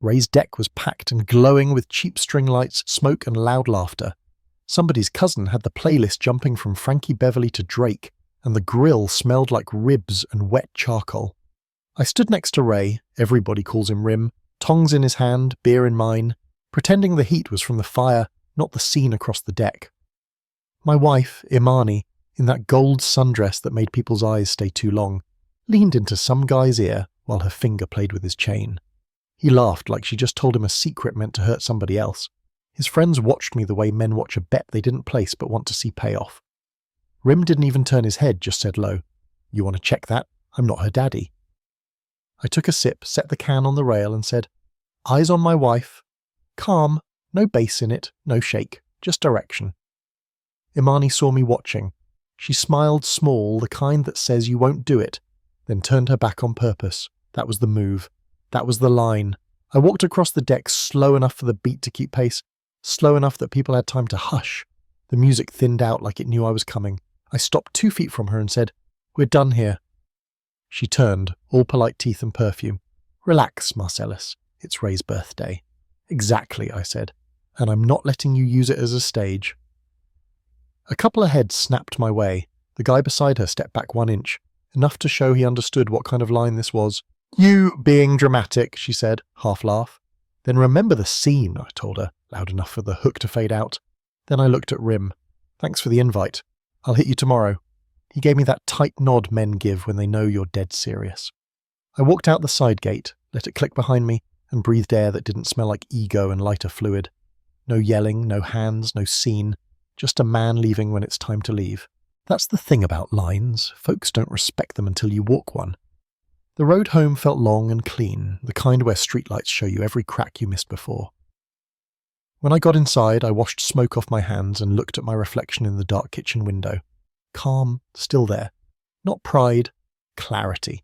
Ray's deck was packed and glowing with cheap string lights, smoke and loud laughter. Somebody's cousin had the playlist jumping from Frankie Beverly to Drake, and the grill smelled like ribs and wet charcoal. I stood next to Ray, everybody calls him Rim, tongs in his hand, beer in mine, pretending the heat was from the fire, not the scene across the deck. My wife, Imani, in that gold sundress that made people's eyes stay too long, leaned into some guy's ear while her finger played with his chain. He laughed like she just told him a secret meant to hurt somebody else. His friends watched me the way men watch a bet they didn't place but want to see payoff. Rim didn't even turn his head, just said low, "You want to check that? I'm not her daddy." I took a sip, set the can on the rail and said, "Eyes on my wife. Calm, no bass in it, no shake, just direction." Imani saw me watching. She smiled small, the kind that says you won't do it, then turned her back on purpose. That was the move. That was the line. I walked across the deck slow enough for the beat to keep pace, slow enough that people had time to hush. The music thinned out like it knew I was coming. I stopped 2 feet from her and said, "We're done here." She turned, all polite teeth and perfume. "Relax, Marcellus. It's Ray's birthday." "Exactly," I said, "and I'm not letting you use it as a stage." A couple of heads snapped my way. The guy beside her stepped back 1 inch, enough to show he understood what kind of line this was. "You being dramatic," she said, half laugh. "Then remember the scene," I told her, loud enough for the hook to fade out. Then I looked at Rim. "Thanks for the invite. I'll hit you tomorrow." He gave me that tight nod men give when they know you're dead serious. I walked out the side gate, let it click behind me, and breathed air that didn't smell like ego and lighter fluid. No yelling, no hands, no scene. Just a man leaving when it's time to leave. That's the thing about lines. Folks don't respect them until you walk one. The road home felt long and clean, the kind where streetlights show you every crack you missed before. When I got inside, I washed smoke off my hands and looked at my reflection in the dark kitchen window. Calm, still there. Not pride, clarity.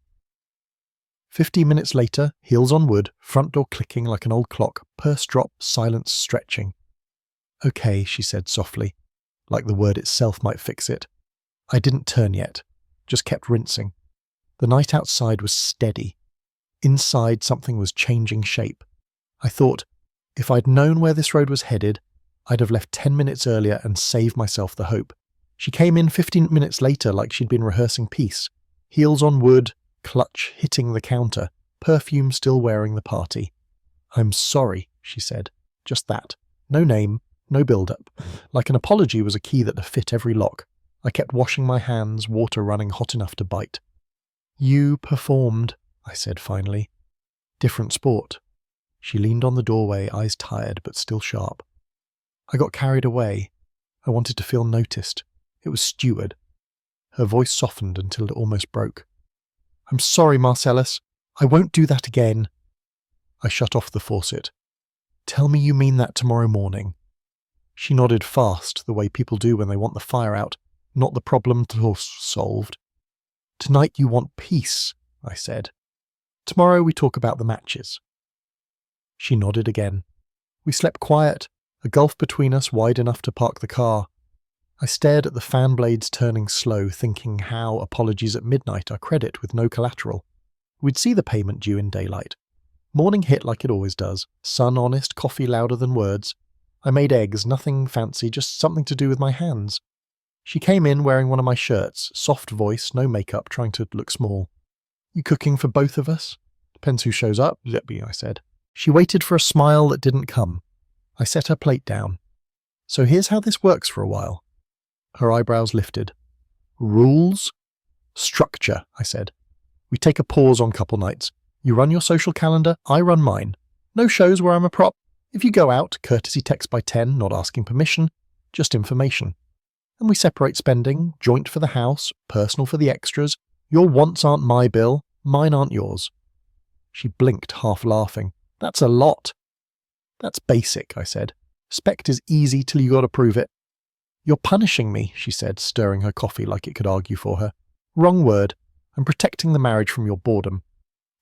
15 minutes later, heels on wood, front door clicking like an old clock, purse drop, silence stretching. "Okay," she said softly, like the word itself might fix it. I didn't turn yet, just kept rinsing. The night outside was steady. Inside, something was changing shape. I thought, if I'd known where this road was headed, I'd have left 10 minutes earlier and saved myself the hope. She came in 15 minutes later like she'd been rehearsing peace. Heels on wood, clutch hitting the counter, perfume still wearing the party. "I'm sorry," she said. Just that. No name, no build-up. Like an apology was a key that fit every lock. I kept washing my hands, water running hot enough to bite. "You performed," I said finally. "Different sport." She leaned on the doorway, eyes tired but still sharp. I got carried away. I wanted to feel noticed. It was Stewart. Her voice softened until it almost broke. "I'm sorry, Marcellus. I won't do that again." I shut off the faucet. "Tell me you mean that tomorrow morning." She nodded fast, the way people do when they want the fire out, not the problem solved. "Tonight you want peace," I said. "Tomorrow we talk about the matches." She nodded again. We slept quiet, a gulf between us wide enough to park the car. I stared at the fan blades turning slow, thinking how apologies at midnight are credit with no collateral. We'd see the payment due in daylight. Morning hit like it always does, sun honest, coffee louder than words. I made eggs, nothing fancy, just something to do with my hands. She came in wearing one of my shirts, soft voice, no makeup, trying to look small. "You cooking for both of us?" "Depends who shows up," I said. She waited for a smile that didn't come. I set her plate down. "So here's how this works for a while." Her eyebrows lifted. "Rules?" "Structure," I said. "We take a pause on couple nights. You run your social calendar, I run mine. No shows where I'm a prop. If you go out, courtesy text by 10, not asking permission, just information. And we separate spending, joint for the house, personal for the extras. Your wants aren't my bill, mine aren't yours." She blinked, half laughing. "That's a lot." "That's basic," I said. "Spect is easy till you gotta prove it." "You're punishing me," she said, stirring her coffee like it could argue for her. "Wrong word. I'm protecting the marriage from your boredom."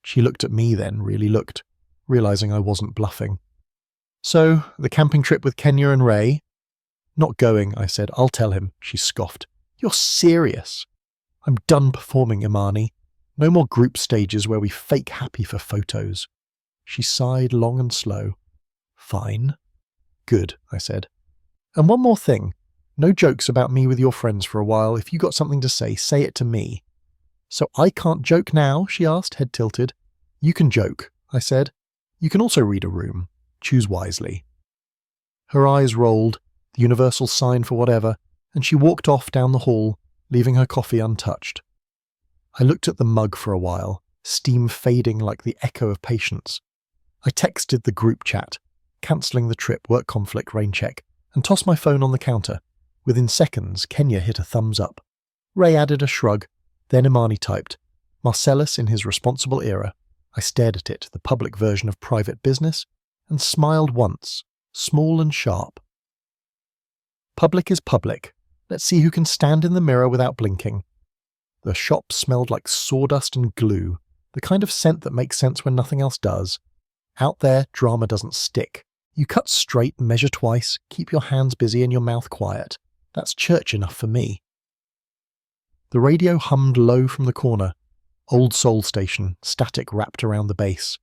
She looked at me then, really looked, realizing I wasn't bluffing. "So, the camping trip with Kenya and Ray?" "Not going," I said. "I'll tell him." She scoffed. "You're serious?" "I'm done performing, Imani. No more group stages where we fake happy for photos." She sighed long and slow. Fine. Good, I said. And one more thing. No jokes about me with your friends for a while. If you got something to say it to me. So I can't joke now, she asked, head tilted. You can joke, I said. You can also read a room. Choose wisely. Her eyes rolled, the universal sign for whatever, and she walked off down the hall, leaving her coffee untouched. I looked at the mug for a while, steam fading like the echo of patience. I texted the group chat, cancelling the trip, work conflict, rain check, and tossed my phone on the counter. Within seconds, Kenya hit a thumbs up. Ray added a shrug. Then Imani typed, Marcellus in his responsible era. I stared at it, the public version of private business, and smiled once, small and sharp. Public is public. Let's see who can stand in the mirror without blinking. The shop smelled like sawdust and glue, the kind of scent that makes sense when nothing else does. Out there, drama doesn't stick. You cut straight, measure twice, keep your hands busy and your mouth quiet. That's church enough for me. The radio hummed low from the corner. Old Soul Station, static wrapped around the base.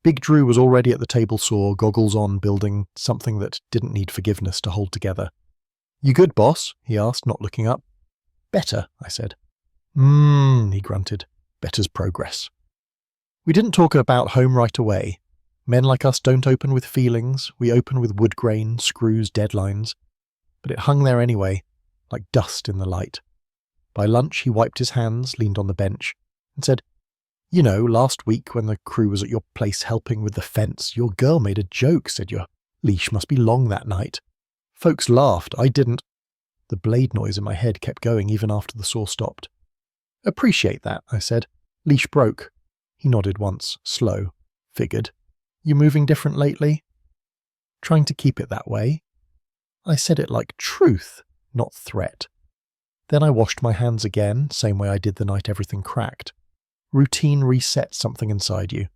Big Drew was already at the table saw, goggles on, building something that didn't need forgiveness to hold together. You good, boss? He asked, not looking up. Better, I said. He grunted. Better's progress. We didn't talk about home right away. Men like us don't open with feelings, we open with wood grain, screws, deadlines. But it hung there anyway, like dust in the light. By lunch he wiped his hands, leaned on the bench, and said, You know, last week when the crew was at your place helping with the fence, your girl made a joke, said your leash must be long that night. Folks laughed, I didn't. The blade noise in my head kept going even after the saw stopped. Appreciate that, I said. Leash broke. He nodded once, slow. Figured. You moving different lately? Trying to keep it that way. I said it like truth, not threat. Then I washed my hands again, same way I did the night everything cracked. Routine resets something inside you.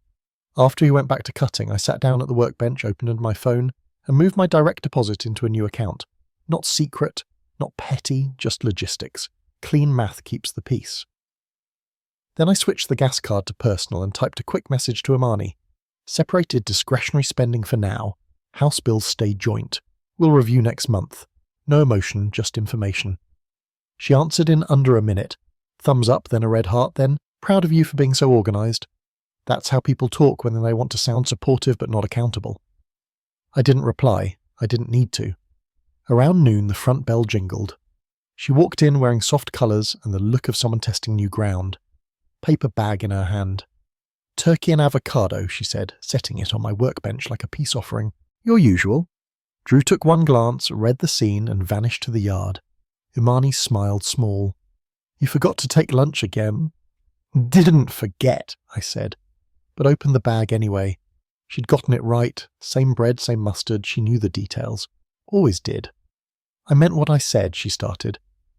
After he went back to cutting, I sat down at the workbench, opened my phone, and moved my direct deposit into a new account. Not secret, not petty, just logistics. Clean math keeps the peace. Then I switched the gas card to personal and typed a quick message to Imani. Separated discretionary spending for now. House bills stay joint. We'll review next month. No emotion, just information. She answered in under a minute. Thumbs up, then a red heart, then, proud of you for being so organised. That's how people talk when they want to sound supportive but not accountable. I didn't reply. I didn't need to. Around noon, the front bell jingled. She walked in wearing soft colours and the look of someone testing new ground. Paper bag in her hand. Turkey and avocado, she said, setting it on my workbench like a peace offering. Your usual. Drew took one glance, read the scene, and vanished to the yard. Imani smiled small. You forgot to take lunch again. Didn't forget, I said, but opened the bag anyway. She'd gotten it right. Same bread, same mustard. She knew the details. Always did. I meant what I said, she started.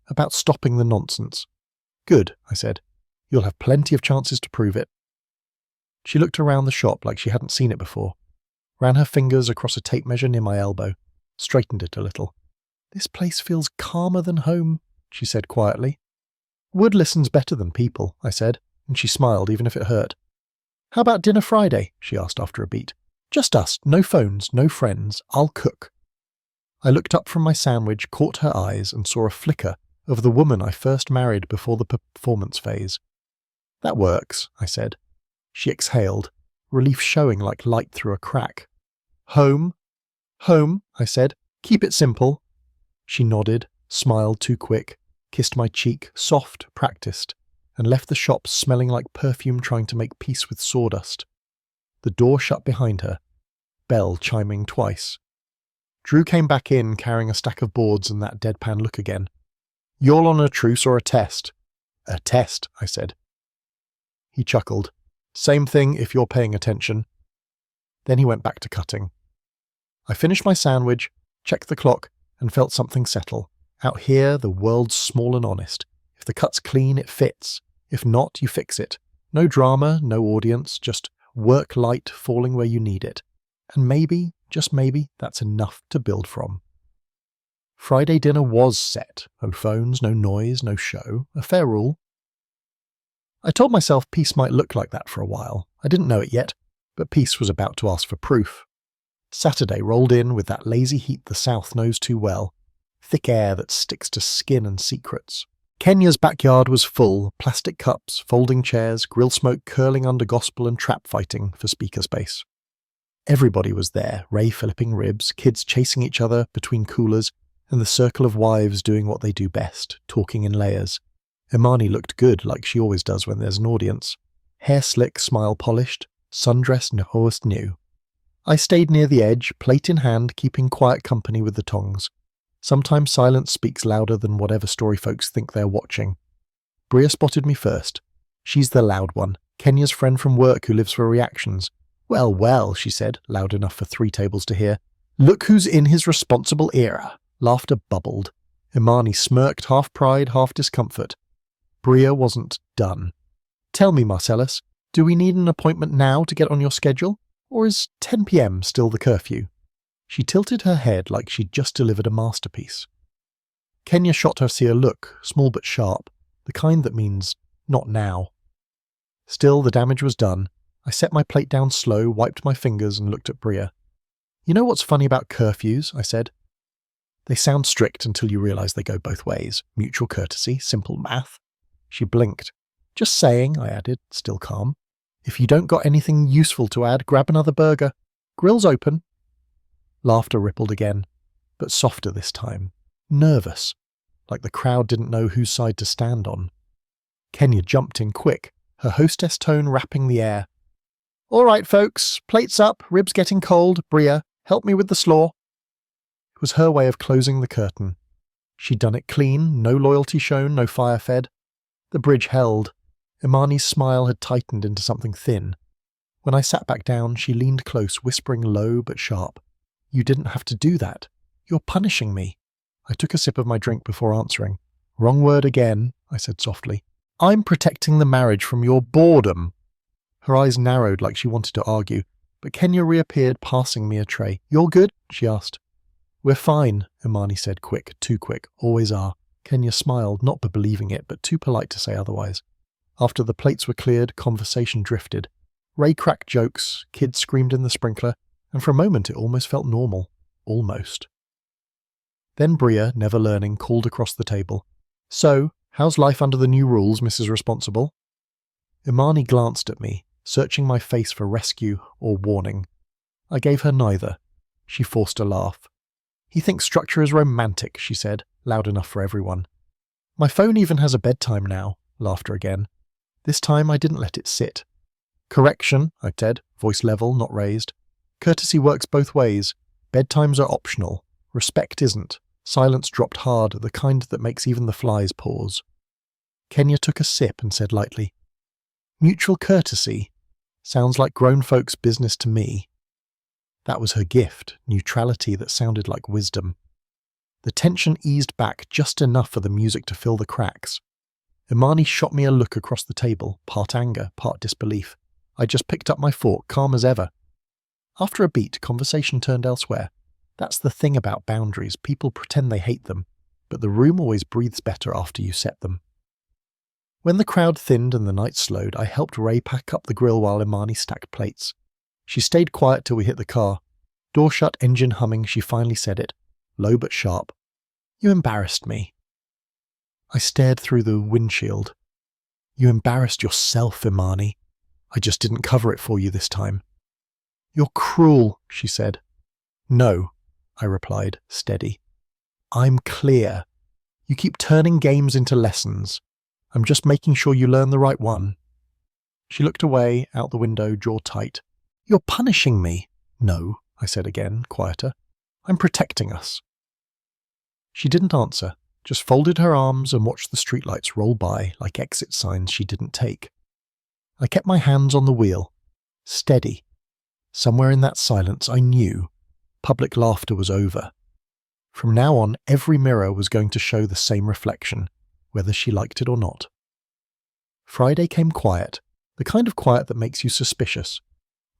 About stopping the nonsense. Good, I said. You'll have plenty of chances to prove it. She looked around the shop like she hadn't seen it before. Ran her fingers across a tape measure near my elbow. Straightened it a little. This place feels calmer than home, she said quietly. Wood listens better than people, I said, and she smiled even if it hurt. How about dinner Friday? She asked after a beat. Just us, no phones, no friends. I'll cook. I looked up from my sandwich, caught her eyes, and saw a flicker of the woman I first married before the performance phase. That works, I said. She exhaled, relief showing like light through a crack. Home? Home, I said. Keep it simple. She nodded, smiled too quick, kissed my cheek, soft, practiced, and left the shop smelling like perfume trying to make peace with sawdust. The door shut behind her, bell chiming twice. Drew came back in carrying a stack of boards and that deadpan look again. You're on a truce or a test? A test, I said. He chuckled. Same thing if you're paying attention. Then he went back to cutting. I finished my sandwich, checked the clock, and felt something settle. Out here, the world's small and honest. If the cut's clean, it fits. If not, you fix it. No drama, no audience, just work light falling where you need it. And maybe, just maybe, that's enough to build from. Friday dinner was set. No phones, no noise, no show. A fair rule. I told myself peace might look like that for a while. I didn't know it yet, but peace was about to ask for proof. Saturday rolled in with that lazy heat the South knows too well, thick air that sticks to skin and secrets. Kenya's backyard was full, plastic cups, folding chairs, grill smoke curling under gospel and trap fighting for speaker space. Everybody was there, Ray flipping ribs, kids chasing each other between coolers, and the circle of wives doing what they do best, talking in layers. Imani looked good, like she always does when there's an audience. Hair slick, smile polished, sundress Nahoist new. I stayed near the edge, plate in hand, keeping quiet company with the tongs. Sometimes silence speaks louder than whatever story folks think they're watching. Bria spotted me first. She's the loud one, Kenya's friend from work who lives for reactions. Well, well, she said, loud enough for 3 tables to hear. Look who's in his responsible era. Laughter bubbled. Imani smirked, half pride, half discomfort. Bria wasn't done. Tell me, Marcellus, do we need an appointment now to get on your schedule? Or is 10 p.m. still the curfew? She tilted her head like she'd just delivered a masterpiece. Kenya shot her a look, small but sharp, the kind that means, not now. Still, the damage was done. I set my plate down slow, wiped my fingers, and looked at Bria. You know what's funny about curfews? I said. They sound strict until you realise they go both ways. Mutual courtesy, simple math. She blinked. Just saying, I added, still calm. If you don't got anything useful to add, grab another burger. Grill's open. Laughter rippled again, but softer this time. Nervous, like the crowd didn't know whose side to stand on. Kenya jumped in quick, her hostess tone rapping the air. All right, folks, plates up, ribs getting cold. Bria, help me with the slaw. It was her way of closing the curtain. She'd done it clean, no loyalty shown, no fire fed. The bridge held. Imani's smile had tightened into something thin. When I sat back down, she leaned close, whispering low but sharp. You didn't have to do that. You're punishing me. I took a sip of my drink before answering. Wrong word again, I said softly. I'm protecting the marriage from your boredom. Her eyes narrowed like she wanted to argue, but Kenya reappeared, passing me a tray. You're good? She asked. We're fine, Imani said, quick, too quick, always are. Kenya smiled, not believing it, but too polite to say otherwise. After the plates were cleared, conversation drifted. Ray cracked jokes, kids screamed in the sprinkler, and for a moment it almost felt normal. Almost. Then Bria, never learning, called across the table. So, how's life under the new rules, Mrs. Responsible? Imani glanced at me, searching my face for rescue or warning. I gave her neither. She forced a laugh. He thinks structure is romantic, she said, loud enough for everyone. My phone even has a bedtime now. Laughter again. This time I didn't let it sit. Correction, I said, voice level, not raised. Courtesy works both ways. Bedtimes are optional. Respect isn't. Silence dropped hard, the kind that makes even the flies pause. Kenya took a sip and said lightly, Mutual courtesy. Sounds like grown folks' business to me. That was her gift, neutrality that sounded like wisdom. The tension eased back just enough for the music to fill the cracks. Imani shot me a look across the table, part anger, part disbelief. I just picked up my fork, calm as ever. After a beat, conversation turned elsewhere. That's the thing about boundaries. People pretend they hate them, but the room always breathes better after you set them. When the crowd thinned and the night slowed, I helped Ray pack up the grill while Imani stacked plates. She stayed quiet till we hit the car. Door shut, engine humming, she finally said it, low but sharp. You embarrassed me. I stared through the windshield. You embarrassed yourself, Imani. I just didn't cover it for you this time. You're cruel, she said. No, I replied, steady. I'm clear. You keep turning games into lessons. I'm just making sure you learn the right one. She looked away, out the window, jaw tight. You're punishing me. No, I said again, quieter. I'm protecting us. She didn't answer, just folded her arms and watched the streetlights roll by like exit signs she didn't take. I kept my hands on the wheel, steady. Somewhere in that silence I knew public laughter was over. From now on, every mirror was going to show the same reflection, whether she liked it or not. Friday came quiet, the kind of quiet that makes you suspicious.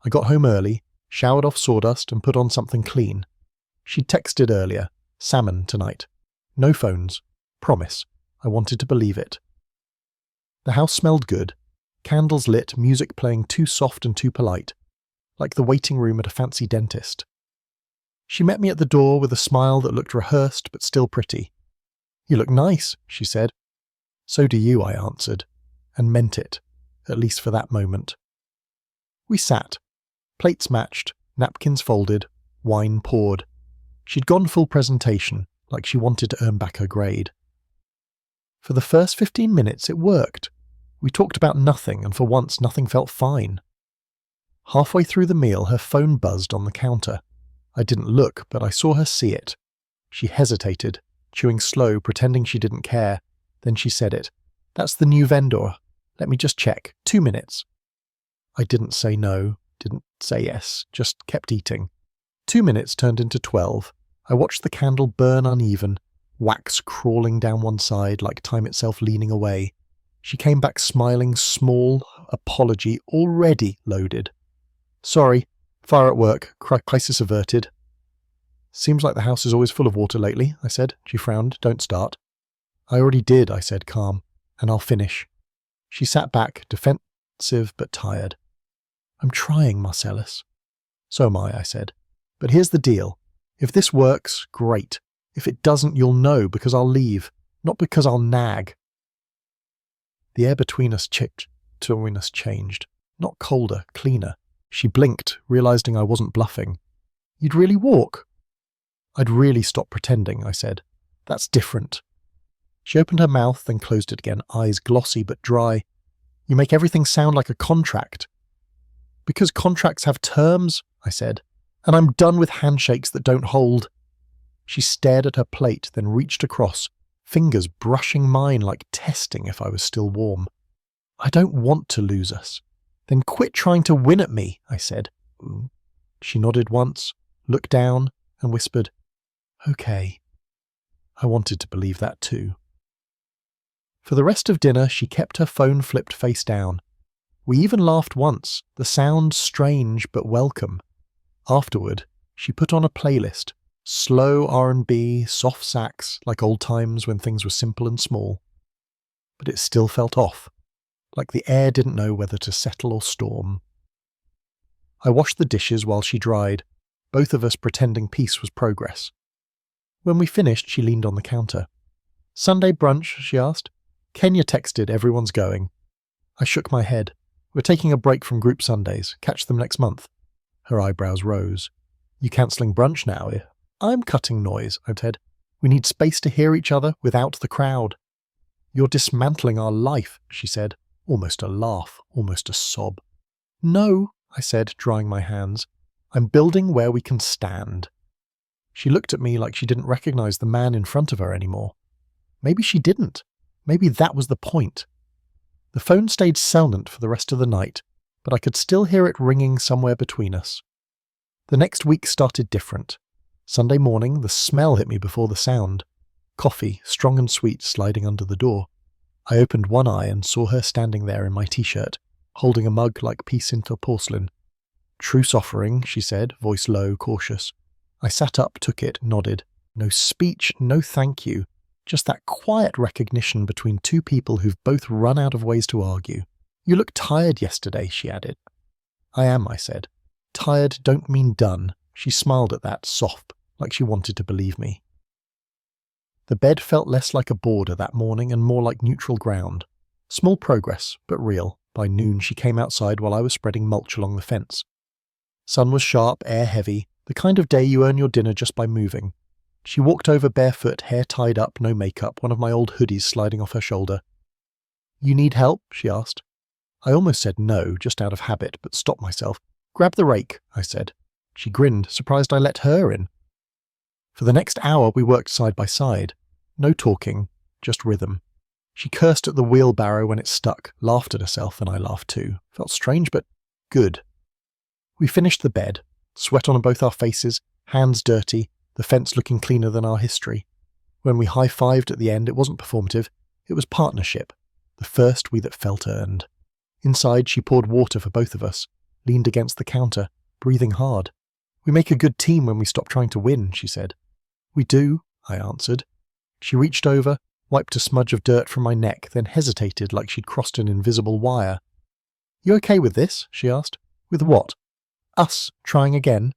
I got home early, showered off sawdust and put on something clean. She'd texted earlier, salmon tonight. No phones. Promise. I wanted to believe it. The house smelled good. Candles lit, music playing too soft and too polite. like the waiting room at a fancy dentist. She met me at the door with a smile that looked rehearsed but still pretty. "You look nice," she said. "So do you," I answered, and meant it, at least for that moment. We sat. Plates matched, napkins folded, wine poured. She'd gone full presentation, like she wanted to earn back her grade. For the first 15 minutes it worked. We talked about nothing, and for once nothing felt fine. Halfway through the meal her phone buzzed on the counter. I didn't look, but I saw her see it. She hesitated, chewing slow, pretending she didn't care. Then she said it. "That's the new vendor. Let me just check. 2 minutes." I didn't say no, didn't say yes, just kept eating. 2 minutes turned into 12. I watched the candle burn uneven, wax crawling down one side like time itself leaning away. She came back smiling, small apology already loaded. "Sorry, fire at work, crisis averted." "Seems like the house is always full of water lately," I said. She frowned. "Don't start." "I already did," I said, calm, "and I'll finish." She sat back, defensive but tired. "I'm trying, Marcellus." "So am I said. "But here's the deal. If this works, great. If it doesn't, you'll know, because I'll leave, not because I'll nag." The air between us changed. Not colder, cleaner. She blinked, realizing I wasn't bluffing. "You'd really walk?" "I'd really stop pretending," I said. "That's different." She opened her mouth, then closed it again, eyes glossy but dry. "You make everything sound like a contract." "Because contracts have terms," I said, "and I'm done with handshakes that don't hold." She stared at her plate, then reached across, fingers brushing mine like testing if I was still warm. "I don't want to lose us." "Then quit trying to win at me," I said. She nodded once, looked down, and whispered, "Okay." I wanted to believe that too. For the rest of dinner, she kept her phone flipped face down. We even laughed once, the sound strange but welcome. Afterward, she put on a playlist, slow R&B, soft sax, like old times when things were simple and small. But it still felt off, like the air didn't know whether to settle or storm. I washed the dishes while she dried, both of us pretending peace was progress. When we finished, she leaned on the counter. "Sunday brunch?" she asked. "Kenya texted everyone's going." I shook my head. "We're taking a break from group Sundays. Catch them next month." Her eyebrows rose. "You cancelling brunch now?" "I'm cutting noise," I said. "We need space to hear each other without the crowd." "You're dismantling our life," she said, almost a laugh, almost a sob. "No," I said, drying my hands. "I'm building where we can stand." She looked at me like she didn't recognize the man in front of her anymore. Maybe she didn't. Maybe that was the point. The phone stayed silent for the rest of the night, but I could still hear it ringing somewhere between us. The next week started different. Sunday morning, the smell hit me before the sound. Coffee, strong and sweet, sliding under the door. I opened one eye and saw her standing there in my t-shirt, holding a mug like piece into porcelain. "Truce offering," she said, voice low, cautious. I sat up, took it, nodded. No speech, no thank you. Just that quiet recognition between two people who've both run out of ways to argue. "You look tired yesterday," she added. "I am," I said. "Tired don't mean done." She smiled at that, soft, like she wanted to believe me. The bed felt less like a border that morning and more like neutral ground. Small progress, but real. By noon she came outside while I was spreading mulch along the fence. Sun was sharp, air heavy, the kind of day you earn your dinner just by moving. She walked over barefoot, hair tied up, no makeup, one of my old hoodies sliding off her shoulder. "You need help?" she asked. I almost said no, just out of habit, but stopped myself. "Grab the rake," I said. She grinned, surprised I let her in. For the next hour we worked side by side. No talking, just rhythm. She cursed at the wheelbarrow when it stuck, laughed at herself, and I laughed too. Felt strange, but good. We finished the bed, sweat on both our faces, hands dirty, the fence looking cleaner than our history. When we high-fived at the end, it wasn't performative, it was partnership, the first we that felt earned. Inside, she poured water for both of us, leaned against the counter, breathing hard. "We make a good team when we stop trying to win," she said. "We do," I answered. She reached over, wiped a smudge of dirt from my neck, then hesitated like she'd crossed an invisible wire. "You okay with this?" she asked. "With what?" Us, trying again.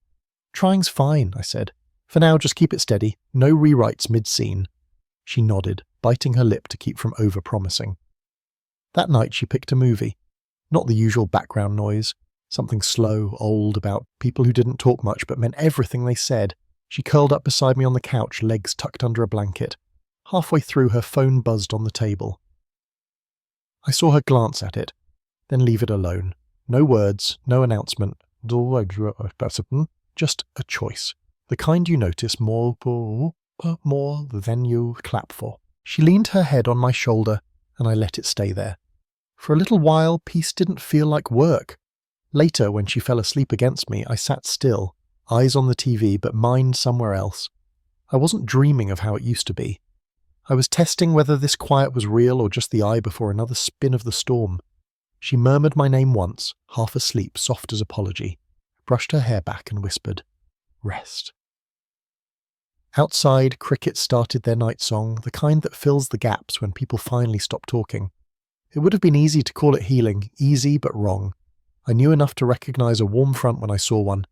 Trying's fine, I said. For now, just keep it steady. No rewrites mid-scene. She nodded, biting her lip to keep from over-promising. That night she picked a movie. Not the usual background noise. Something slow, old, about people who didn't talk much but meant everything they said. She curled up beside me on the couch, legs tucked under a blanket. Halfway through, her phone buzzed on the table. I saw her glance at it, then leave it alone. No words, no announcement. Just a choice. The kind you notice more than you clap for. She leaned her head on my shoulder, and I let it stay there. For a little while, peace didn't feel like work. Later, when she fell asleep against me, I sat still, eyes on the TV, but mind somewhere else. I wasn't dreaming of how it used to be. I was testing whether this quiet was real or just the eye before another spin of the storm. She murmured my name once, half asleep, soft as apology, brushed her hair back and whispered, "Rest." Outside, crickets started their night song, the kind that fills the gaps when people finally stop talking. It would have been easy to call it healing, easy but wrong. I knew enough to recognize a warm front when I saw one.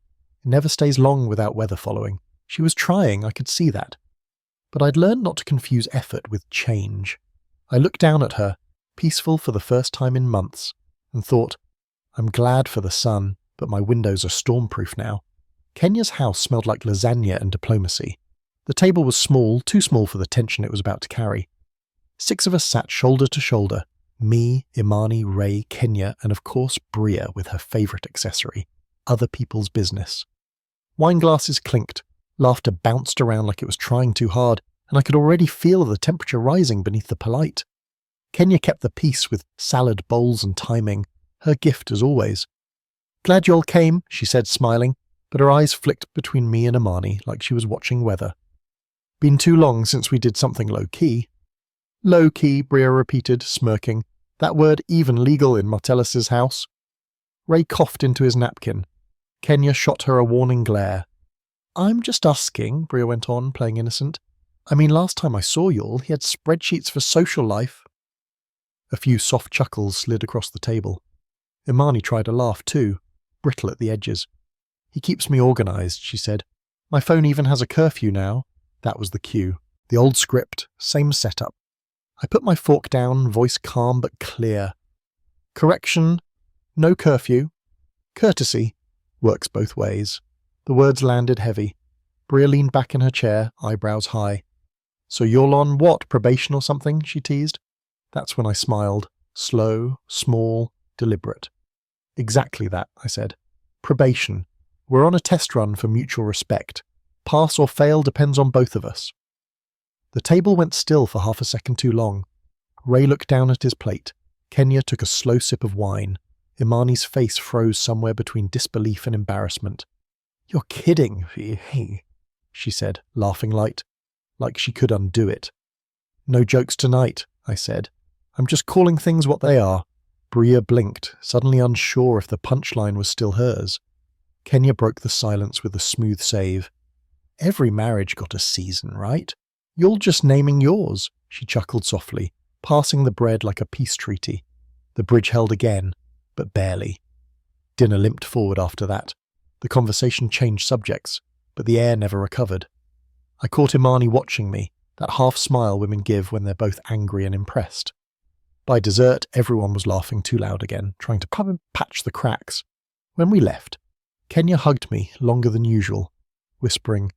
It never stays long without weather following. She was trying, I could see that. But I'd learned not to confuse effort with change. I looked down at her, peaceful for the first time in months, and thought, I'm glad for the sun, but my windows are stormproof now. Kenya's house smelled like lasagna and diplomacy. The table was small, too small for the tension it was about to carry. 6 of us sat shoulder to shoulder, me, Imani, Ray, Kenya, and of course Bria with her favourite accessory, other people's business. Wine glasses clinked, laughter bounced around like it was trying too hard, and I could already feel the temperature rising beneath the polite. Kenya kept the peace with salad bowls and timing, her gift as always. "Glad you all came," she said, smiling, but her eyes flicked between me and Imani like she was watching weather. "Been too long since we did something low-key." "Low-key," Bria repeated, smirking. That word even legal in Martellus's house. Ray coughed into his napkin. Kenya shot her a warning glare. "I'm just asking," Bria went on, playing innocent. "I mean, last time I saw y'all, he had spreadsheets for social life." A few soft chuckles slid across the table. Imani tried to laugh too, brittle at the edges. "He keeps me organised," she said. "My phone even has a curfew now." That was the cue. The old script, same setup. I put my fork down, voice calm but clear. "Correction, no curfew. Courtesy works both ways." The words landed heavy. Bria leaned back in her chair, eyebrows high. "So you're on what, probation or something?" she teased. That's when I smiled. Slow, small, deliberate. "Exactly that," I said. "Probation. We're on a test run for mutual respect. Pass or fail depends on both of us." The table went still for half a second too long. Ray looked down at his plate. Kenya took a slow sip of wine. Imani's face froze somewhere between disbelief and embarrassment. "You're kidding," she said, laughing light, like she could undo it. "No jokes tonight," I said. "I'm just calling things what they are." Bria blinked, suddenly unsure if the punchline was still hers. Kenya broke the silence with a smooth save. "Every marriage got a season, right? You're just naming yours," she chuckled softly, passing the bread like a peace treaty. The bridge held again, but barely. Dinner limped forward after that. The conversation changed subjects, but the air never recovered. I caught Imani watching me, that half smile women give when they're both angry and impressed. By dessert, everyone was laughing too loud again, trying to patch the cracks. When we left, Kenya hugged me longer than usual, whispering,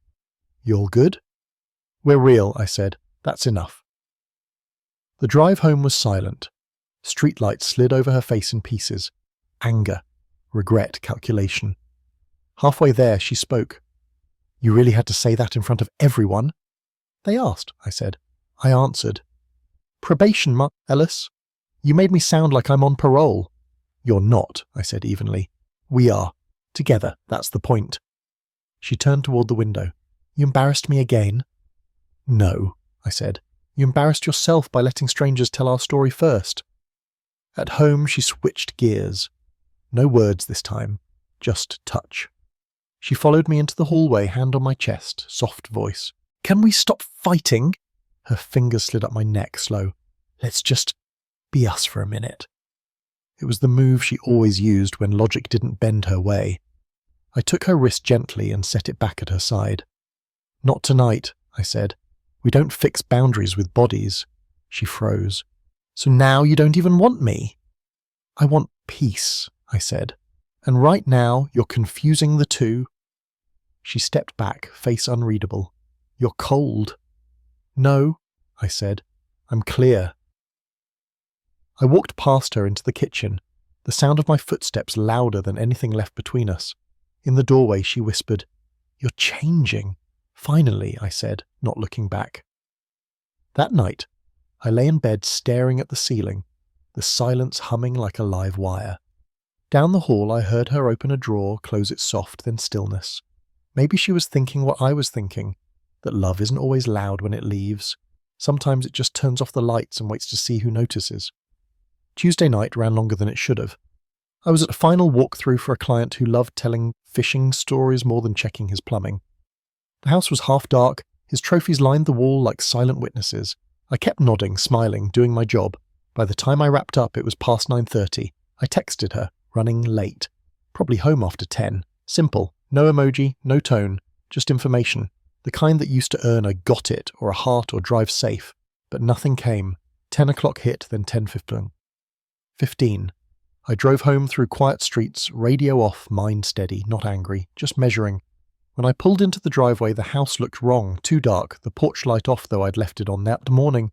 "You all good?" "We're real," I said. "That's enough." The drive home was silent. Streetlights slid over her face in pieces. Anger, regret, calculation. Halfway there, she spoke. "You really had to say that in front of everyone?" "They asked," I said. I answered. "Probation, Ellis. You made me sound like I'm on parole." "You're not," I said evenly. "We are. Together, that's the point." She turned toward the window. "You embarrassed me again?" "No," I said. "You embarrassed yourself by letting strangers tell our story first." At home, she switched gears. No words this time, just touch. She followed me into the hallway, hand on my chest, soft voice. "Can we stop fighting?" Her fingers slid up my neck, slow. "Let's just be us for a minute." It was the move she always used when logic didn't bend her way. I took her wrist gently and set it back at her side. "Not tonight," I said. "We don't fix boundaries with bodies." She froze. "So now you don't even want me?" "I want peace," I said. "And right now you're confusing the two." She stepped back, face unreadable. "You're cold." "No," I said. "I'm clear." I walked past her into the kitchen, the sound of my footsteps louder than anything left between us. In the doorway she whispered, "You're changing." "Finally," I said, not looking back. That night, I lay in bed staring at the ceiling, the silence humming like a live wire. Down the hall I heard her open a drawer, close it soft, then stillness. Maybe she was thinking what I was thinking, that love isn't always loud when it leaves. Sometimes it just turns off the lights and waits to see who notices. Tuesday night ran longer than it should have. I was at a final walkthrough for a client who loved telling fishing stories more than checking his plumbing. The house was half dark, his trophies lined the wall like silent witnesses. I kept nodding, smiling, doing my job. By the time I wrapped up, it was past 9:30. I texted her, running late. Probably home after 10. Simple. No emoji, no tone, just information. The kind that used to earn a "got it" or a heart or drive safe. But nothing came. 10 o'clock hit, then 10:15. 15. I drove home through quiet streets, radio off, mind steady, not angry, just measuring. When I pulled into the driveway, the house looked wrong, too dark, the porch light off though I'd left it on that morning.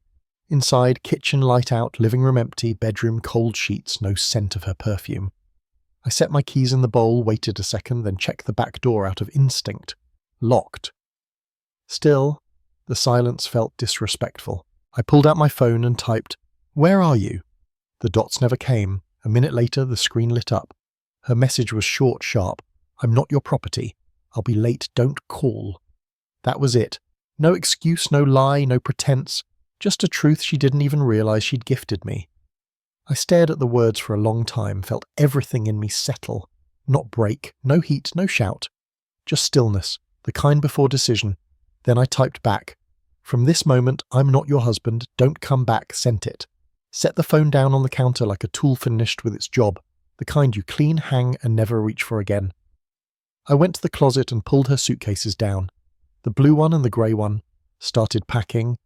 Inside, kitchen light out, living room empty, bedroom cold sheets, no scent of her perfume. I set my keys in the bowl, waited a second, then checked the back door out of instinct. Locked. Still, the silence felt disrespectful. I pulled out my phone and typed, "Where are you?" The dots never came. A minute later, the screen lit up. Her message was short, sharp. "I'm not your property. I'll be late, don't call." That was it. No excuse, no lie, no pretense. Just a truth she didn't even realize she'd gifted me. I stared at the words for a long time, felt everything in me settle. Not break, no heat, no shout. Just stillness, the kind before decision. Then I typed back, "From this moment, I'm not your husband, don't come back, sent it." Set the phone down on the counter like a tool finished with its job, the kind you clean, hang, and never reach for again. I went to the closet and pulled her suitcases down. The blue one and the grey one. Started packing.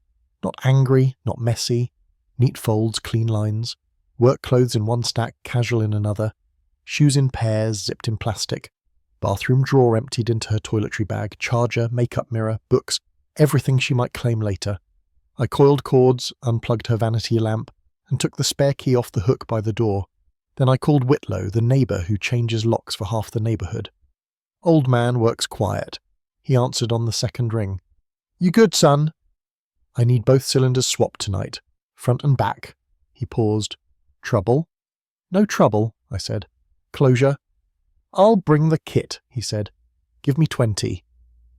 Not angry, not messy. Neat folds, clean lines. Work clothes in one stack, casual in another. Shoes in pairs, zipped in plastic. Bathroom drawer emptied into her toiletry bag. Charger, makeup mirror, books, everything she might claim later. I coiled cords, unplugged her vanity lamp, and took the spare key off the hook by the door. Then I called Whitlow, the neighbour who changes locks for half the neighbourhood. Old man works quiet. He answered on the second ring. "You good, son?" "I need both cylinders swapped tonight. Front and back." He paused. "Trouble?" "No trouble," I said. "Closure?" "I'll bring the kit," he said. "Give me 20.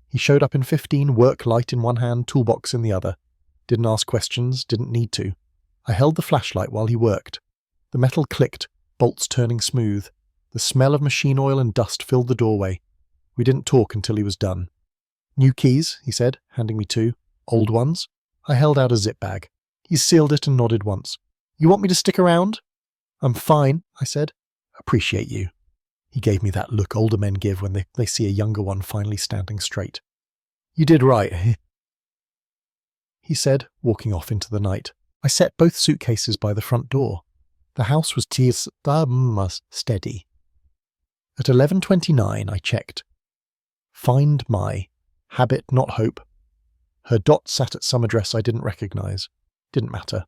He showed up in 15, work light in one hand, toolbox in the other. Didn't ask questions, didn't need to. I held the flashlight while he worked. The metal clicked, bolts turning smooth. The smell of machine oil and dust filled the doorway. We didn't talk until he was done. "New keys," he said, handing me 2. "Old ones?" I held out a zip bag. He sealed it and nodded once. "You want me to stick around?" "I'm fine," I said. "Appreciate you." He gave me that look older men give when they see a younger one finally standing straight. "You did right," he said, walking off into the night. I set both suitcases by the front door. The house was steady. At 11:29 I checked. Find my. Habit, not hope. Her dot sat at some address I didn't recognize. Didn't matter.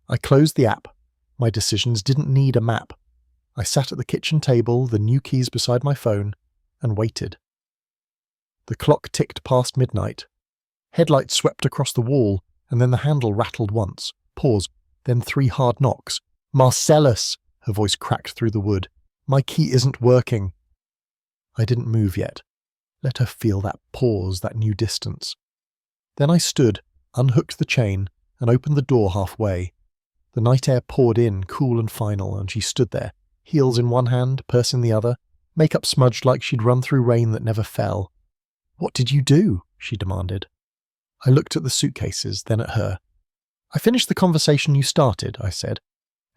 I closed the app. My decisions didn't need a map. I sat at the kitchen table, the new keys beside my phone, and waited. The clock ticked past midnight. Headlights swept across the wall, and then the handle rattled once. Pause. Then 3 hard knocks. "Marcellus!" Her voice cracked through the wood. "My key isn't working." I didn't move yet. Let her feel that pause, that new distance. Then I stood, unhooked the chain, and opened the door halfway. The night air poured in, cool and final, and she stood there, heels in one hand, purse in the other, makeup smudged like she'd run through rain that never fell. "What did you do?" she demanded. I looked at the suitcases, then at her. "I finished the conversation you started," I said.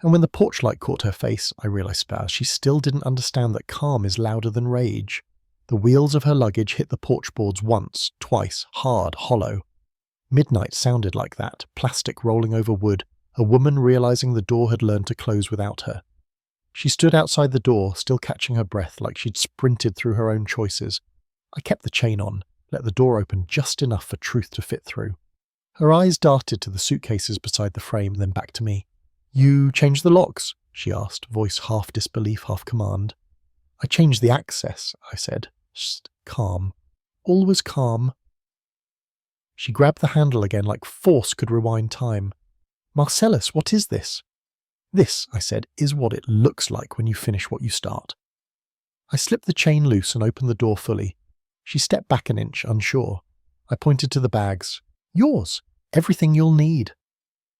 And when the porch light caught her face, I realized fast she still didn't understand that calm is louder than rage. The wheels of her luggage hit the porch boards once, twice, hard, hollow. Midnight sounded like that, plastic rolling over wood, a woman realizing the door had learned to close without her. She stood outside the door, still catching her breath like she'd sprinted through her own choices. I kept the chain on, let the door open just enough for truth to fit through. Her eyes darted to the suitcases beside the frame, then back to me. "You changed the locks?" she asked, voice half disbelief, half command. "I changed the access," I said. Just calm. All was calm. She grabbed the handle again like force could rewind time. "Marcellus, what is this?" "This," I said, "is what it looks like when you finish what you start." I slipped the chain loose and opened the door fully. She stepped back an inch, unsure. I pointed to the bags. "Yours. Everything you'll need."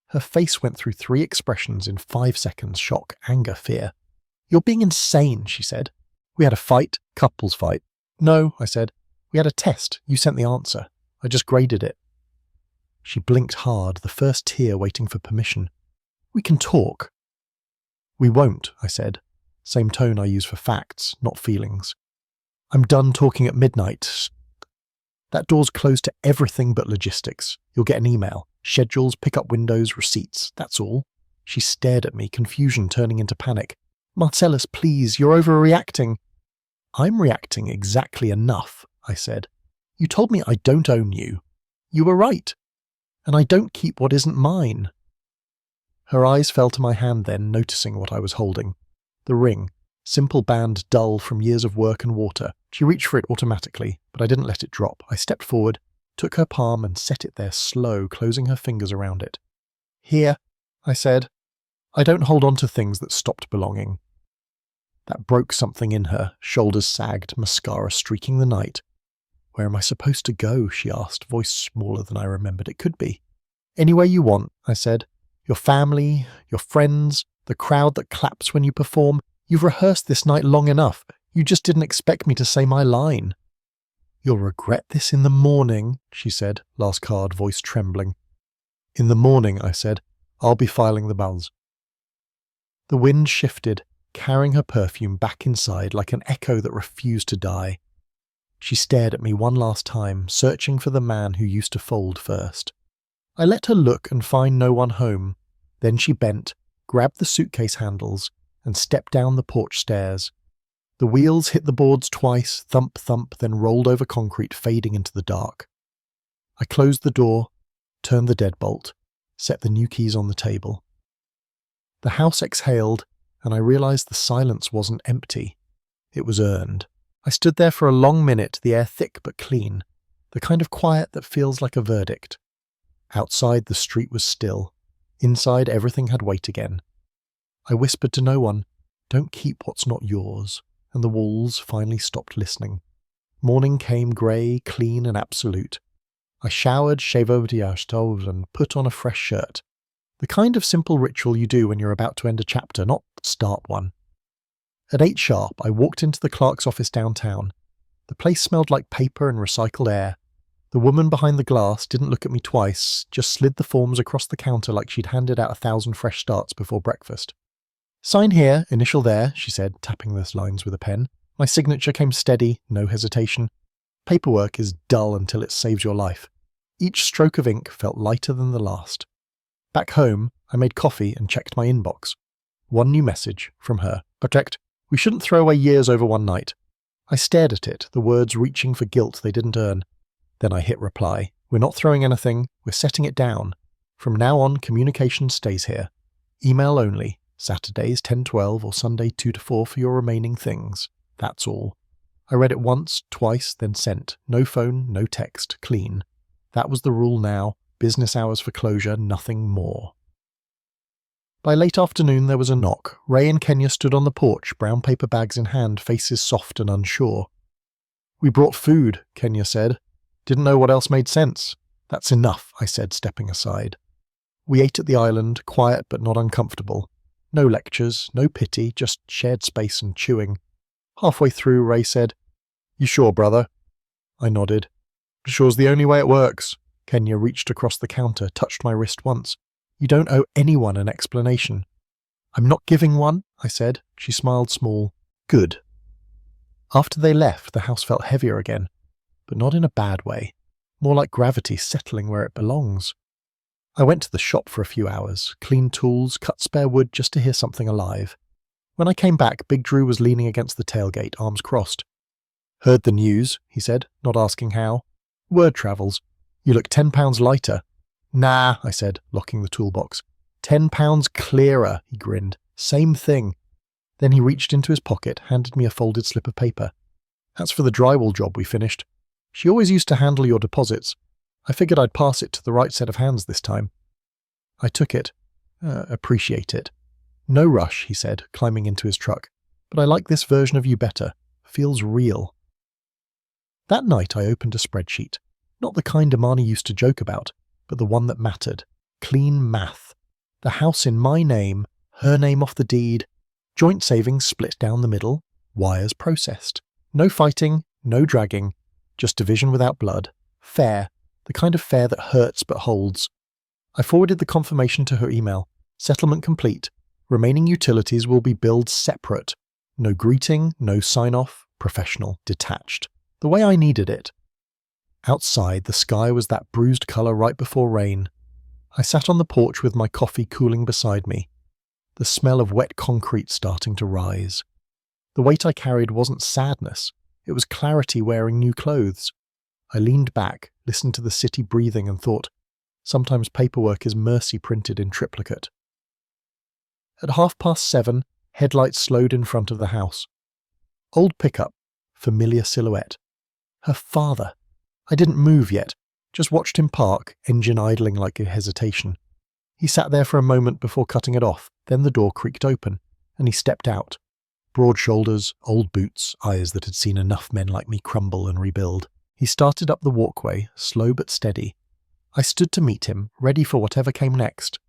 Her face went through 3 expressions in 5 seconds: shock, anger, fear. "You're being insane," she said. "We had a fight, couples fight." "No," I said. "We had a test. You sent the answer. I just graded it." She blinked hard, the first tear waiting for permission. "We can talk." "We won't," I said. Same tone I use for facts, not feelings. "I'm done talking at midnight. That door's closed to everything but logistics. You'll get an email. Schedules, pick-up windows, receipts. That's all." She stared at me, confusion turning into panic. "Marcellus, please, you're overreacting." "I'm reacting exactly enough," I said. "You told me I don't own you. You were right. And I don't keep what isn't mine." Her eyes fell to my hand then, noticing what I was holding. The ring. Simple band, dull from years of work and water. She reached for it automatically, but I didn't let it drop. I stepped forward, took her palm and set it there slow, closing her fingers around it. "Here," I said. "I don't hold on to things that stopped belonging." That broke something in her, shoulders sagged, mascara streaking the night. "Where am I supposed to go?" she asked, voice smaller than I remembered it could be. "Anywhere you want," I said. "Your family, your friends, the crowd that claps when you perform. You've rehearsed this night long enough. You just didn't expect me to say my line." "You'll regret this in the morning," she said, last card, voice trembling. "In the morning," I said. "I'll be filing the bills." The wind shifted, carrying her perfume back inside like an echo that refused to die. She stared at me one last time, searching for the man who used to fold first. I let her look and find no one home. Then she bent, grabbed the suitcase handles, and stepped down the porch stairs. The wheels hit the boards twice, thump, thump, then rolled over concrete, fading into the dark. I closed the door, turned the deadbolt, set the new keys on the table. The house exhaled, and I realized the silence wasn't empty. It was earned. I stood there for a long minute, the air thick but clean, the kind of quiet that feels like a verdict. Outside, the street was still. Inside, everything had weight again. I whispered to no one, "Don't keep what's not yours," and the walls finally stopped listening. Morning came grey, clean and absolute. I showered, shaved over the stove, and put on a fresh shirt. The kind of simple ritual you do when you're about to end a chapter, not start one. At 8 sharp, I walked into the clerk's office downtown. The place smelled like paper and recycled air. The woman behind the glass didn't look at me twice, just slid the forms across the counter like she'd handed out 1,000 fresh starts before breakfast. "Sign here, initial there," she said, tapping the lines with a pen. My signature came steady, no hesitation. Paperwork is dull until it saves your life. Each stroke of ink felt lighter than the last. Back home, I made coffee and checked my inbox. One new message from her. "Protect. We shouldn't throw away years over one night." I stared at it, the words reaching for guilt they didn't earn. Then I hit reply. "We're not throwing anything. We're setting it down. From now on, communication stays here. Email only. Saturdays 10-12 or Sunday 2-4 for your remaining things. That's all." I read it once, twice, then sent. No phone, no text, clean. That was the rule now. Business hours for closure, nothing more. By late afternoon there was a knock. Ray and Kenya stood on the porch, brown paper bags in hand, faces soft and unsure. "We brought food," Kenya said. "Didn't know what else made sense." "That's enough," I said, stepping aside. We ate at the island, quiet but not uncomfortable. No lectures, no pity, just shared space and chewing. Halfway through, Ray said, "You sure, brother?" I nodded. "Sure's the only way it works." Kenya reached across the counter, touched my wrist once. "You don't owe anyone an explanation." I'm not giving one, I said. She smiled small. Good. After they left, the house felt heavier again, but not in a bad way, more like gravity settling where it belongs. I went to the shop for a few hours, cleaned tools, cut spare wood just to hear something alive. When I came back, Big Drew was leaning against the tailgate, arms crossed. Heard the news, he said, not asking how. Word travels. You look 10 pounds lighter. Nah, I said, locking the toolbox. 10 pounds clearer, he grinned. Same thing. Then he reached into his pocket, handed me a folded slip of paper. That's for the drywall job we finished. She always used to handle your deposits. I figured I'd pass it to the right set of hands this time. I took it. Appreciate it. No rush, he said, climbing into his truck. But I like this version of you better. Feels real. That night I opened a spreadsheet. Not the kind Imani used to joke about, but the one that mattered. Clean math. The house in my name, her name off the deed, joint savings split down the middle, wires processed. No fighting, no dragging, just division without blood. Fair, the kind of fair that hurts but holds. I forwarded the confirmation to her email. Settlement complete. Remaining utilities will be billed separate. No greeting, no sign-off, professional, detached. The way I needed it. Outside, the sky was that bruised colour right before rain. I sat on the porch with my coffee cooling beside me, the smell of wet concrete starting to rise. The weight I carried wasn't sadness, it was clarity wearing new clothes. I leaned back, listened to the city breathing and thought, sometimes paperwork is mercy printed in triplicate. At 7:30, headlights slowed in front of the house. Old pickup, familiar silhouette. Her father. I didn't move yet, just watched him park, engine idling like a hesitation. He sat there for a moment before cutting it off, then the door creaked open, and he stepped out. Broad shoulders, old boots, eyes that had seen enough men like me crumble and rebuild. He started up the walkway, slow but steady. I stood to meet him, ready for whatever came next.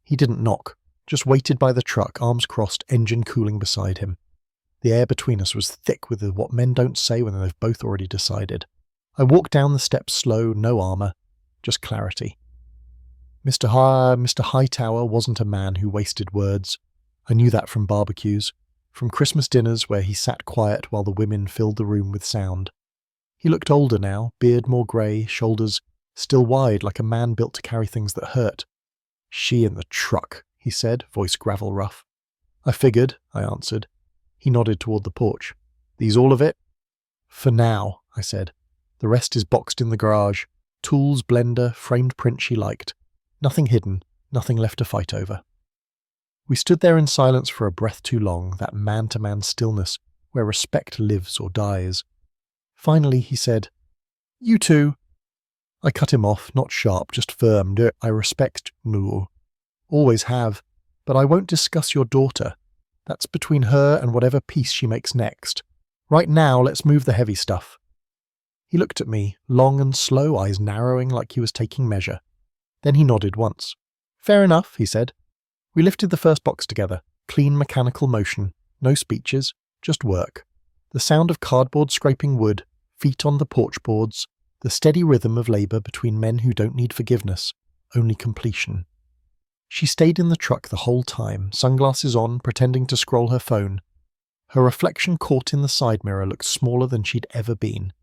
He didn't knock, just waited by the truck, arms crossed, engine cooling beside him. The air between us was thick with what men don't say when they've both already decided. I walked down the steps slow, no armour, just clarity. Mr. Hightower wasn't a man who wasted words. I knew that from barbecues, from Christmas dinners where he sat quiet while the women filled the room with sound. He looked older now, beard more grey, shoulders still wide like a man built to carry things that hurt. She in the truck, he said, voice gravel rough. I figured, I answered. He nodded toward the porch. These all of it? For now, I said. The rest is boxed in the garage. Tools, blender, framed print she liked. Nothing hidden, nothing left to fight over. We stood there in silence for a breath too long, that man-to-man stillness where respect lives or dies. Finally he said, You too. I cut him off, not sharp, just firm. I respect Moo. Always have. But I won't discuss your daughter. That's between her and whatever peace she makes next. Right now, let's move the heavy stuff. He looked at me, long and slow, eyes narrowing like he was taking measure. Then he nodded once. Fair enough, he said. We lifted the first box together, clean mechanical motion, no speeches, just work. The sound of cardboard scraping wood, feet on the porch boards, the steady rhythm of labour between men who don't need forgiveness, only completion. She stayed in the truck the whole time, sunglasses on, pretending to scroll her phone. Her reflection caught in the side mirror looked smaller than she'd ever been.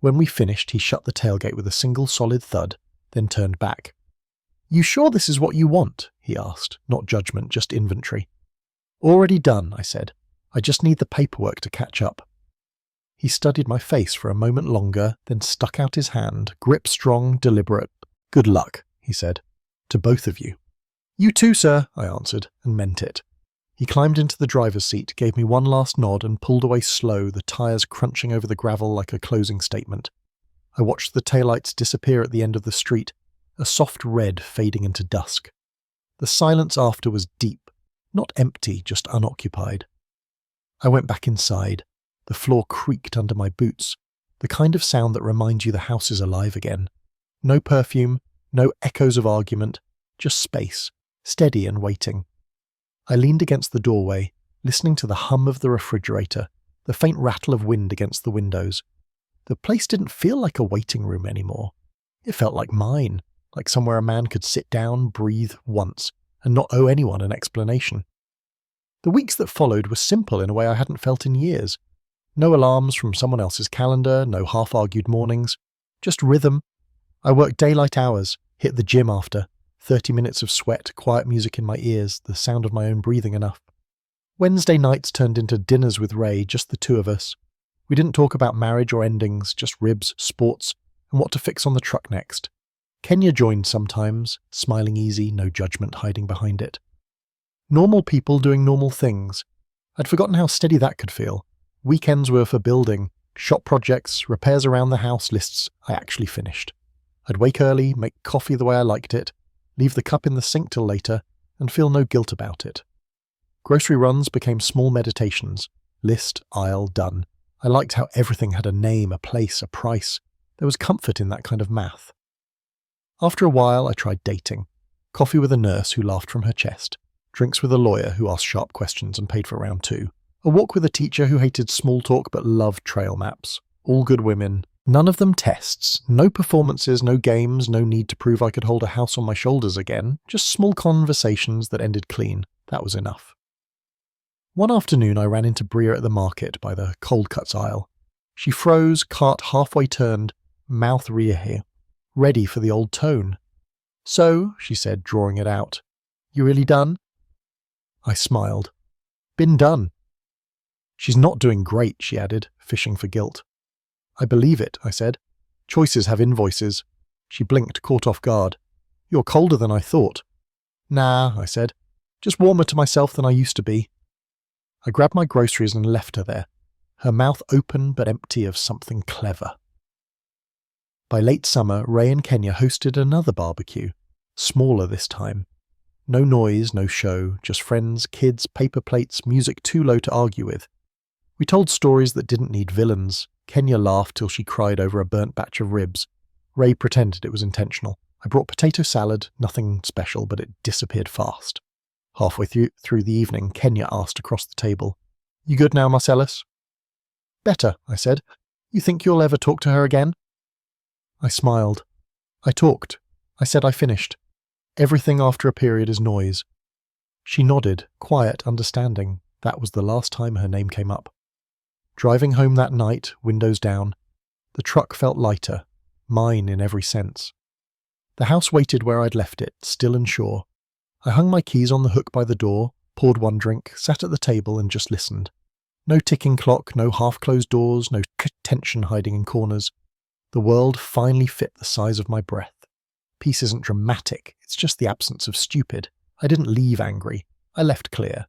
When we finished, he shut the tailgate with a single solid thud, then turned back. You sure this is what you want? He asked, not judgment, just inventory. Already done, I said. I just need the paperwork to catch up. He studied my face for a moment longer, then stuck out his hand, grip strong, deliberate. Good luck, he said. To both of you. You too, sir, I answered, and meant it. He climbed into the driver's seat, gave me one last nod, and pulled away slow, the tyres crunching over the gravel like a closing statement. I watched the taillights disappear at the end of the street, a soft red fading into dusk. The silence after was deep, not empty, just unoccupied. I went back inside. The floor creaked under my boots, the kind of sound that reminds you the house is alive again. No perfume, no echoes of argument, just space, steady and waiting. I leaned against the doorway, listening to the hum of the refrigerator, the faint rattle of wind against the windows. The place didn't feel like a waiting room anymore. It felt like mine, like somewhere a man could sit down, breathe once, and not owe anyone an explanation. The weeks that followed were simple in a way I hadn't felt in years. No alarms from someone else's calendar, no half-argued mornings, just rhythm. I worked daylight hours, hit the gym after, 30 minutes of sweat, quiet music in my ears, the sound of my own breathing enough. Wednesday nights turned into dinners with Ray, just the two of us. We didn't talk about marriage or endings, just ribs, sports, and what to fix on the truck next. Kenya joined sometimes, smiling easy, no judgment hiding behind it. Normal people doing normal things. I'd forgotten how steady that could feel. Weekends were for building, shop projects, repairs around the house, lists I actually finished. I'd wake early, make coffee the way I liked it, leave the cup in the sink till later, and feel no guilt about it. Grocery runs became small meditations. List, aisle, done. I liked how everything had a name, a place, a price. There was comfort in that kind of math. After a while, I tried dating. Coffee with a nurse who laughed from her chest. Drinks with a lawyer who asked sharp questions and paid for round two. A walk with a teacher who hated small talk but loved trail maps. All good women. None of them tests. No performances, no games, no need to prove I could hold a house on my shoulders again. Just small conversations that ended clean. That was enough. One afternoon I ran into Bria at the market by the cold cuts aisle. She froze, cart halfway turned, mouth rear, ready for the old tone. "So," she said, drawing it out, "you really done?" I smiled. "Been done." "She's not doing great," she added, fishing for guilt. "I believe it," I said. "Choices have invoices." She blinked, caught off guard. "You're colder than I thought." "Nah," I said. "Just warmer to myself than I used to be." I grabbed my groceries and left her there, her mouth open but empty of something clever. By late summer, Ray and Kenya hosted another barbecue, smaller this time. No noise, no show, just friends, kids, paper plates, music too low to argue with. We told stories that didn't need villains. Kenya laughed till she cried over a burnt batch of ribs. Ray pretended it was intentional. I brought potato salad, nothing special, but it disappeared fast. Halfway through the evening, Kenya asked across the table, "You good now, Marcellus?" "Better," I said. "You think you'll ever talk to her again?" I smiled. I talked. I said I finished. Everything after a period is noise. She nodded, quiet, understanding. That was the last time her name came up. Driving home that night, windows down, the truck felt lighter, mine in every sense. The house waited where I'd left it, still and sure. I hung my keys on the hook by the door, poured one drink, sat at the table and just listened. No ticking clock, no half-closed doors, no tension hiding in corners. The world finally fit the size of my breath. Peace isn't dramatic, it's just the absence of stupid. I didn't leave angry. I left clear.